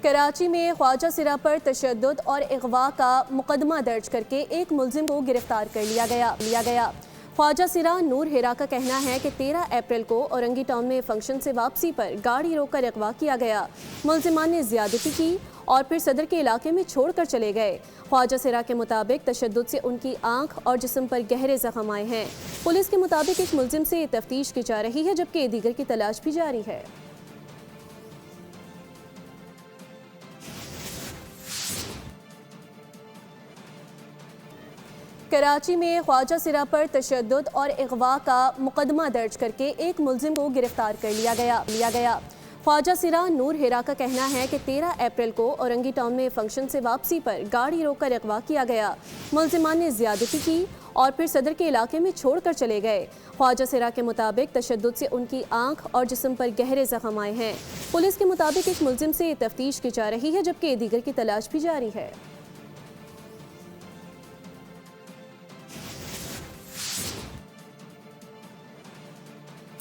कराची में ख्वाजा सिरा पर तशद्दुद और अगवा का मुकदमा दर्ज करके एक मुलजिम को गिरफ्तार कर लिया गया। ख्वाजा सिरा नूर हिरा का कहना है कि 13 अप्रैल को औरंगी टाउन में फंक्शन से वापसी पर गाड़ी रोककर अगवा किया गया। मुलजिमान ने ज्यादती की और फिर सदर के इलाके में छोड़कर चले गए। ख्वाजा सिरा के मुताबिक तशद्दुद से उनकी आंख और जिस्म पर गहरे जख्म आए हैं। पुलिस के मुताबिक एक मुलजिम से तफ्तीश की जा रही है, जबकि दीगर की तलाश भी जारी है। कराची में ख्वाजा सिरा पर तशद्दुद और अगवा का मुकदमा दर्ज करके एक मुलजिम को गिरफ्तार कर लिया गया। ख्वाजा सिरा नूर हिरा का कहना है कि 13 अप्रैल को औरंगी टाउन में फंक्शन से वापसी पर गाड़ी रोककर अगवा किया गया। मुलजिमान ने ज्यादती की और फिर सदर के इलाके में छोड़कर चले गए। ख्वाजा सिरा के मुताबिक तशद्दुद से उनकी आंख और जिस्म पर गहरे जख्म आए हैं। पुलिस के मुताबिक एक मुलजिम से तफ्तीश की जा रही है, जबकि दीगर की तलाश भी जारी है।